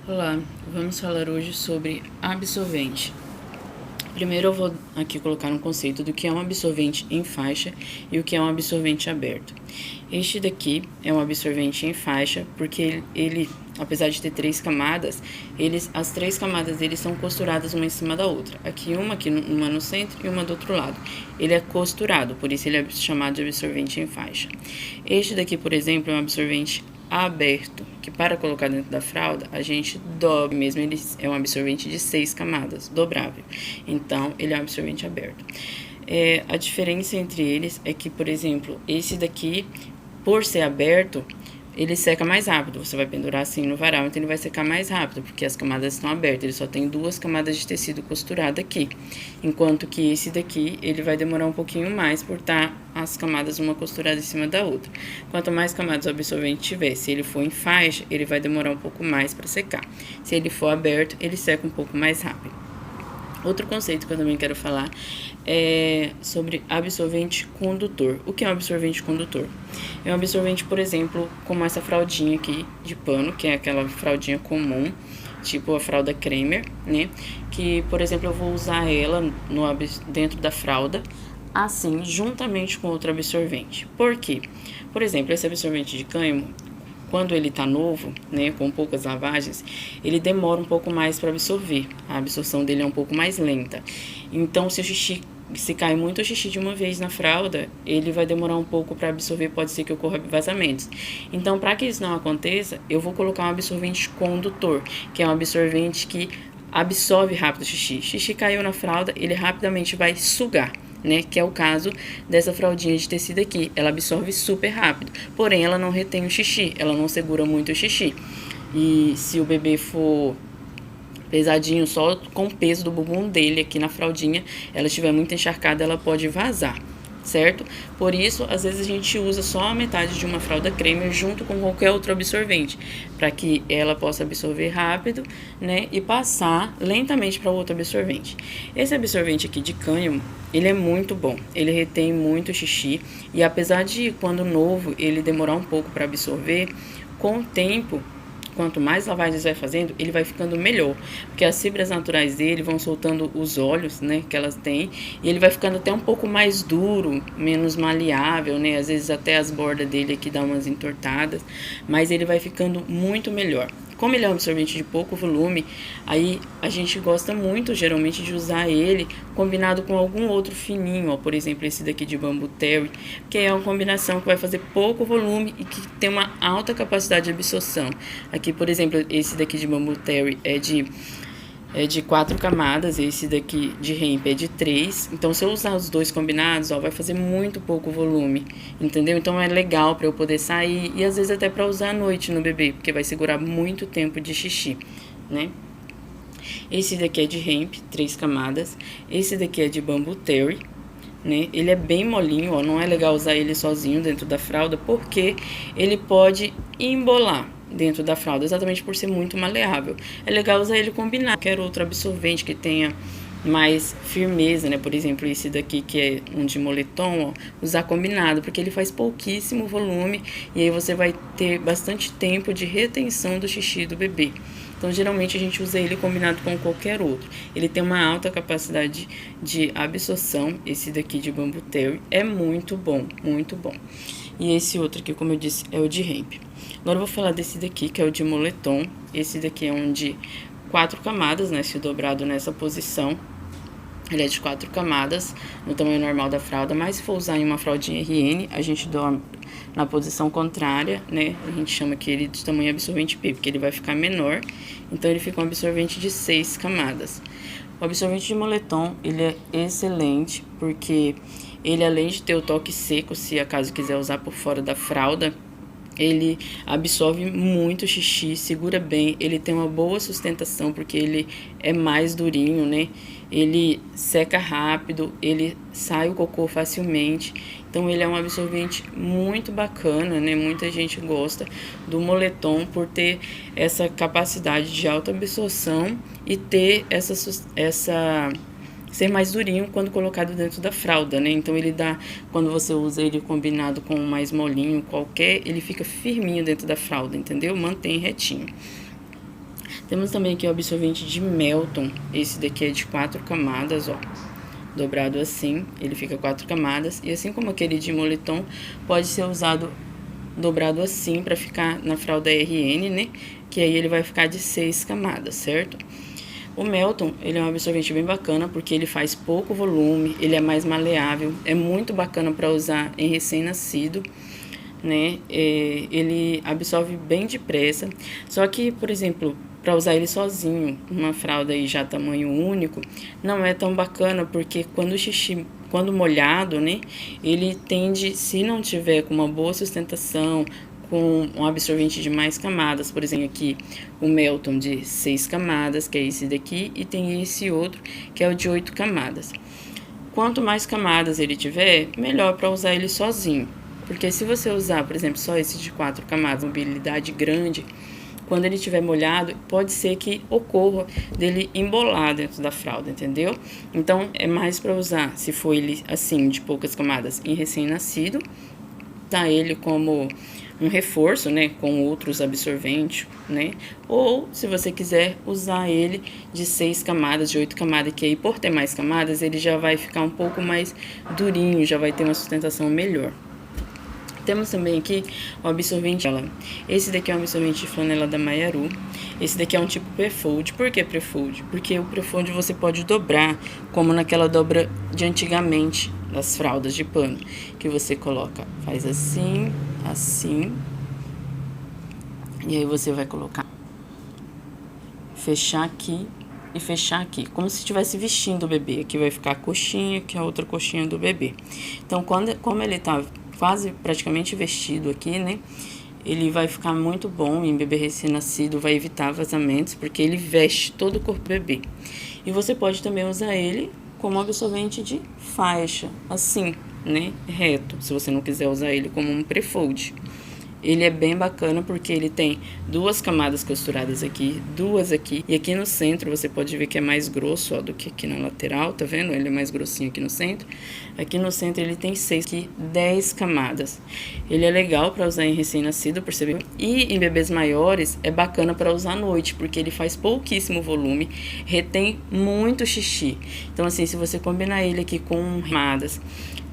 Olá, vamos falar hoje sobre absorvente. Primeiro eu vou aqui colocar um conceito do que é um absorvente em faixa e o que é um absorvente aberto. Este daqui é um absorvente em faixa porque ele apesar de ter 3 camadas, as 3 camadas dele são costuradas uma em cima da outra. Aqui uma no centro e uma do outro lado. Ele é costurado, por isso ele é chamado de absorvente em faixa. Este daqui, por exemplo, é um absorvente aberto, que para colocar dentro da fralda, a gente dobra mesmo, ele é um absorvente de 6 camadas, dobrável. Então, ele é um absorvente aberto. A diferença entre eles é que, por exemplo, esse daqui, por ser aberto, ele seca mais rápido. Você vai pendurar assim no varal, então ele vai secar mais rápido, porque as camadas estão abertas. Ele só tem 2 camadas de tecido costurado aqui. Enquanto que esse daqui, ele vai demorar um pouquinho mais por estar as camadas uma costurada em cima da outra. Quanto mais camadas o absorvente tiver, se ele for em faixa, ele vai demorar um pouco mais para secar. Se ele for aberto, ele seca um pouco mais rápido. Outro conceito que eu também quero falar é sobre absorvente condutor. O que é um absorvente condutor? É um absorvente, por exemplo, como essa fraldinha aqui de pano, que é aquela fraldinha comum, tipo a fralda Cremer, né? Que, por exemplo, eu vou usar ela dentro da fralda, assim, juntamente com outro absorvente. Por quê? Por exemplo, esse absorvente de cânhamo, quando ele tá novo, né, com poucas lavagens, ele demora um pouco mais para absorver. A absorção dele é um pouco mais lenta. Então, se cai muito o xixi de uma vez na fralda, ele vai demorar um pouco para absorver, pode ser que ocorra vazamentos. Então, para que isso não aconteça, eu vou colocar um absorvente condutor, que é um absorvente que absorve rápido o xixi. Xixi caiu na fralda, ele rapidamente vai sugar, né, que é o caso dessa fraldinha de tecido aqui. Ela absorve super rápido, porém ela não retém o xixi, ela não segura muito o xixi. E se o bebê for pesadinho, só com o peso do bumbum dele aqui na fraldinha, ela estiver muito encharcada, ela pode vazar, certo? Por isso, às vezes a gente usa só a metade de uma fralda Cremer junto com qualquer outro absorvente, para que ela possa absorver rápido, né, e passar lentamente para o outro absorvente. Esse absorvente aqui de cânhamo, ele é muito bom, ele retém muito xixi, e apesar de, quando novo, ele demorar um pouco para absorver, com o tempo, quanto mais lavagens vai fazendo, ele vai ficando melhor, porque as fibras naturais dele vão soltando os óleos, né, que elas têm, e ele vai ficando até um pouco mais duro, menos maleável, né, às vezes até as bordas dele aqui dão umas entortadas, mas ele vai ficando muito melhor. Como ele é um absorvente de pouco volume, aí a gente gosta muito, geralmente, de usar ele combinado com algum outro fininho, ó, por exemplo, esse daqui de Bamboo Terry, que é uma combinação que vai fazer pouco volume e que tem uma alta capacidade de absorção. Aqui, por exemplo, esse daqui de Bamboo Terry é de 4 camadas, esse daqui de hemp é de 3. Então, se eu usar os dois combinados, ó, vai fazer muito pouco volume, entendeu? Então, é legal para eu poder sair e às vezes até para usar à noite no bebê, porque vai segurar muito tempo de xixi, né? Esse daqui é de hemp, 3 camadas. Esse daqui é de Bamboo Terry, né? Ele é bem molinho, ó, não é legal usar ele sozinho dentro da fralda, porque ele pode embolar dentro da fralda, exatamente por ser muito maleável. É legal usar ele combinado com qualquer outro absorvente que tenha mais firmeza, né? Por exemplo, esse daqui que é um de moletom, ó, usar combinado, porque ele faz pouquíssimo volume e aí você vai ter bastante tempo de retenção do xixi do bebê. Então, geralmente, a gente usa ele combinado com qualquer outro. Ele tem uma alta capacidade de absorção. Esse daqui de Bamboo Terry é muito bom, muito bom. E esse outro aqui, como eu disse, é o de hemp. Agora eu vou falar desse daqui, que é o de moletom. Esse daqui é um de 4 camadas, né, se dobrado nessa posição. Ele é de 4 camadas, no tamanho normal da fralda, mas se for usar em uma fraldinha RN, a gente dorme na posição contrária, né? A gente chama que ele de tamanho absorvente P, porque ele vai ficar menor, então ele fica um absorvente de 6 camadas. O absorvente de moletom, ele é excelente, porque ele, além de ter o toque seco, se acaso quiser usar por fora da fralda, ele absorve muito xixi, segura bem, ele tem uma boa sustentação, porque ele é mais durinho, né? Ele seca rápido, ele sai o cocô facilmente. Então, ele é um absorvente muito bacana, né? Muita gente gosta do moletom por ter essa capacidade de alta absorção e ter essa ser mais durinho quando colocado dentro da fralda, né? Então ele dá, quando você usa ele combinado com mais molinho qualquer, ele fica firminho dentro da fralda, entendeu? Mantém retinho. Temos também aqui o absorvente de Melton. Esse daqui é de 4 camadas, ó. Dobrado assim, ele fica 4 camadas. E assim como aquele de moletom, pode ser usado dobrado assim para ficar na fralda RN, né? Que aí ele vai ficar de 6 camadas, certo? O Melton, ele é um absorvente bem bacana porque ele faz pouco volume, ele é mais maleável, é muito bacana para usar em recém-nascido, né? Ele absorve bem depressa. Só que, por exemplo, para usar ele sozinho, uma fralda aí já tamanho único, não é tão bacana porque quando o xixi, quando molhado, né, ele tende, se não tiver com uma boa sustentação, com um absorvente de mais camadas, por exemplo, aqui o Melton de 6 camadas, que é esse daqui, e tem esse outro, que é o de 8 camadas. Quanto mais camadas ele tiver, melhor para usar ele sozinho. Porque se você usar, por exemplo, só esse de 4 camadas, mobilidade grande, quando ele estiver molhado, pode ser que ocorra dele embolar dentro da fralda, entendeu? Então, é mais para usar, se for ele assim, de poucas camadas, em recém-nascido, tá ele como um reforço, né, com outros absorventes, né? Ou, se você quiser, usar ele de 6 camadas, de 8 camadas, que aí, por ter mais camadas, ele já vai ficar um pouco mais durinho, já vai ter uma sustentação melhor. Temos também aqui o absorvente. Esse daqui é um absorvente de flanela da Maiaru. Esse daqui é um tipo pre-fold. Por que pre-fold? Porque o pre-fold você pode dobrar, como naquela dobra de antigamente, das fraldas de pano. Que você coloca, faz assim, assim. E aí você vai colocar, fechar aqui e fechar aqui. Como se estivesse vestindo o bebê. Aqui vai ficar a coxinha, aqui a outra coxinha do bebê. Então, como ele tá quase praticamente vestido aqui, né? Ele vai ficar muito bom em bebê recém-nascido, vai evitar vazamentos, porque ele veste todo o corpo do bebê. E você pode também usar ele como absorvente de faixa, assim, né? Reto, se você não quiser usar ele como um pre-fold. Ele é bem bacana porque ele tem 2 camadas costuradas aqui, 2 aqui. E aqui no centro você pode ver que é mais grosso, ó, do que aqui na lateral, tá vendo? Ele é mais grossinho aqui no centro. Aqui no centro ele tem 6, aqui 10 camadas. Ele é legal para usar em recém-nascido, percebeu? E em bebês maiores é bacana para usar à noite, porque ele faz pouquíssimo volume, retém muito xixi. Então assim, se você combinar ele aqui com camadas,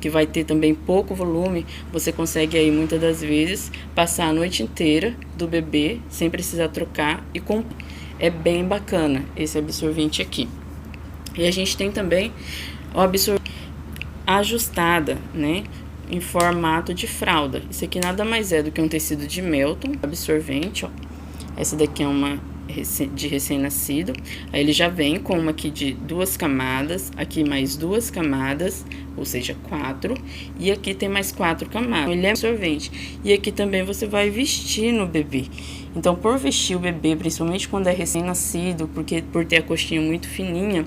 que vai ter também pouco volume, você consegue aí muitas das vezes passar a noite inteira do bebê sem precisar trocar e é bem bacana esse absorvente aqui. E a gente tem também o absorvente ajustada, né, em formato de fralda. Isso aqui nada mais é do que um tecido de Melton, absorvente, ó. Essa daqui é uma de recém-nascido. Aí ele já vem com uma aqui de 2 camadas, aqui mais 2 camadas, ou seja, 4, e aqui tem mais 4 camadas. Ele é absorvente. E aqui também você vai vestir no bebê. Então, por vestir o bebê, principalmente quando é recém-nascido, porque por ter a coxinha muito fininha,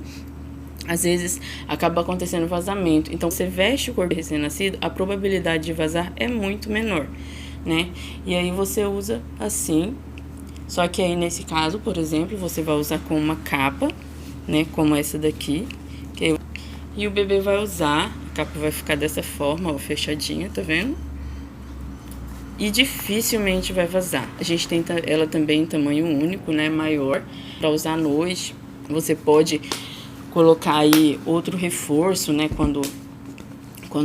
às vezes acaba acontecendo vazamento. Então, você veste o corpo recém-nascido, a probabilidade de vazar é muito menor, né? E aí você usa assim. Só que aí, nesse caso, por exemplo, você vai usar com uma capa, né, como essa daqui. E o bebê vai usar, a capa vai ficar dessa forma, ó, fechadinha, tá vendo? E dificilmente vai vazar. A gente tem ela também em tamanho único, né, maior, para usar à noite. Você pode colocar aí outro reforço, né, quando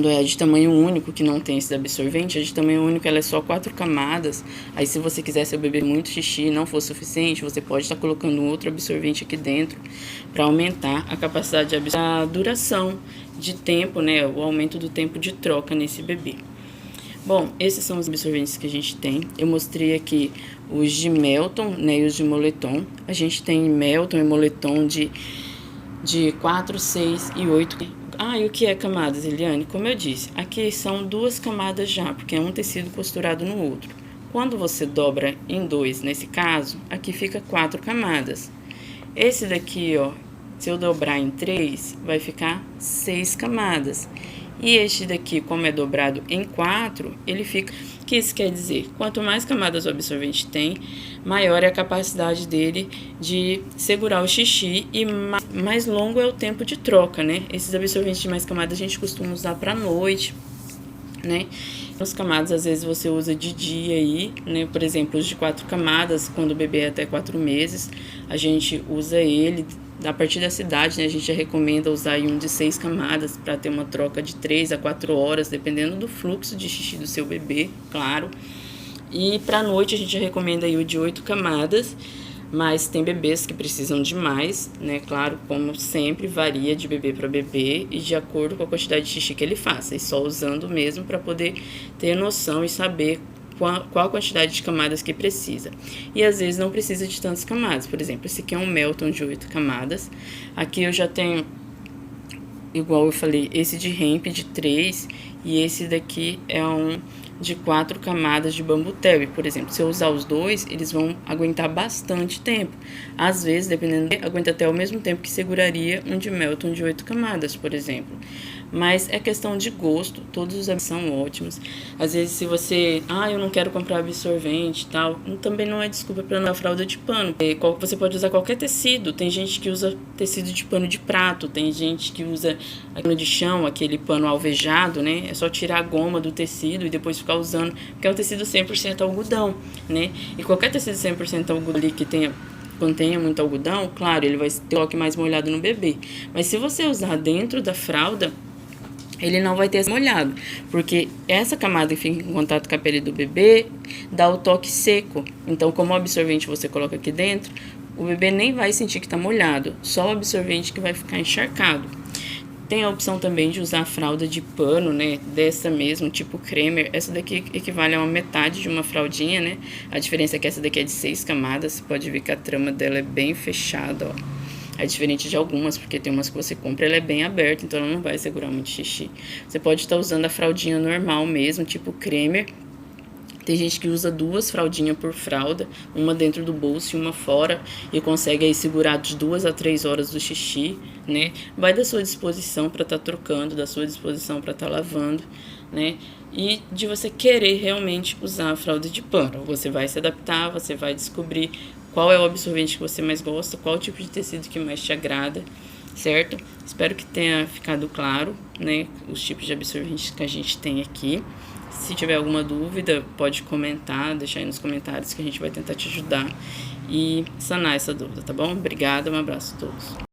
é de tamanho único, que não tem esse absorvente. A de tamanho único ela é só 4 camadas. Aí, se você quiser seu bebê muito xixi e não for suficiente, você pode estar colocando um outro absorvente aqui dentro para aumentar a capacidade de absorver, a duração de tempo, né, o aumento do tempo de troca nesse bebê. Bom, esses são os absorventes que a gente tem. Eu mostrei aqui os de Melton, né, e os de moletom. A gente tem Melton e moletom de 4, 6 e 8. Ah, e o que é camadas, Eliane? Como eu disse, aqui são 2 camadas já, porque é um tecido costurado no outro. Quando você dobra em 2, nesse caso, aqui fica 4 camadas. Esse daqui, ó, se eu dobrar em 3, vai ficar 6 camadas. E este daqui, como é dobrado em 4, ele fica... O que isso quer dizer? Quanto mais camadas o absorvente tem, maior é a capacidade dele de segurar o xixi e mais longo é o tempo de troca, né? Esses absorventes de mais camadas a gente costuma usar para noite, né? As camadas, às vezes, você usa de dia aí, né? Por exemplo, os de 4 camadas, quando o bebê é até 4 meses, a gente usa ele. A partir da idade, né, a gente já recomenda usar aí um de 6 camadas para ter uma troca de 3 a 4 horas, dependendo do fluxo de xixi do seu bebê, claro. E para noite a gente recomenda aí o de 8 camadas, mas tem bebês que precisam de mais, né? Claro, como sempre, varia de bebê para bebê e de acordo com a quantidade de xixi que ele faça, e só usando mesmo para poder ter noção e saber qual a quantidade de camadas que precisa. E às vezes não precisa de tantas camadas. Por exemplo, esse aqui é um Melton de 8 camadas. Aqui eu já tenho, igual eu falei, esse de hemp de 3 e esse daqui é um de 4 camadas de bambu terry, por exemplo. Se eu usar os dois, eles vão aguentar bastante tempo. Às vezes, dependendo, aguenta até o mesmo tempo que seguraria um de Melton de 8 camadas, por exemplo. Mas é questão de gosto, todos os são ótimos. Às vezes, se você, eu não quero comprar absorvente e tal, também não é desculpa para não usar fralda de pano. Você pode usar qualquer tecido. Tem gente que usa tecido de pano de prato, tem gente que usa pano de chão, aquele pano alvejado, né? É só tirar a goma do tecido e depois ficar usando, porque é um tecido 100% algodão, né? E qualquer tecido 100% algodão ali que contenha muito algodão, claro, ele vai ter o toque mais molhado no bebê. Mas se você usar dentro da fralda, ele não vai ter molhado, porque essa camada que fica em contato com a pele do bebê dá o toque seco. Então, como o absorvente você coloca aqui dentro, o bebê nem vai sentir que está molhado, só o absorvente que vai ficar encharcado. Tem a opção também de usar a fralda de pano, né, dessa mesmo, tipo Cremer. Essa daqui equivale a uma metade de uma fraldinha, né? A diferença é que essa daqui é de 6 camadas, você pode ver que a trama dela é bem fechada, ó. É diferente de algumas, porque tem umas que você compra, ela é bem aberta, então ela não vai segurar muito xixi. Você pode estar usando a fraldinha normal mesmo, tipo Cremer. Tem gente que usa 2 fraldinhas por fralda, uma dentro do bolso e uma fora, e consegue aí segurar de 2 a 3 horas do xixi, né? Vai da sua disposição para estar trocando, da sua disposição para estar lavando, né? E de você querer realmente usar a fralda de pano. Você vai se adaptar, você vai descobrir qual é o absorvente que você mais gosta, qual o tipo de tecido que mais te agrada, certo? Espero que tenha ficado claro, né, os tipos de absorventes que a gente tem aqui. Se tiver alguma dúvida, pode comentar, deixar aí nos comentários que a gente vai tentar te ajudar e sanar essa dúvida, tá bom? Obrigada, um abraço a todos.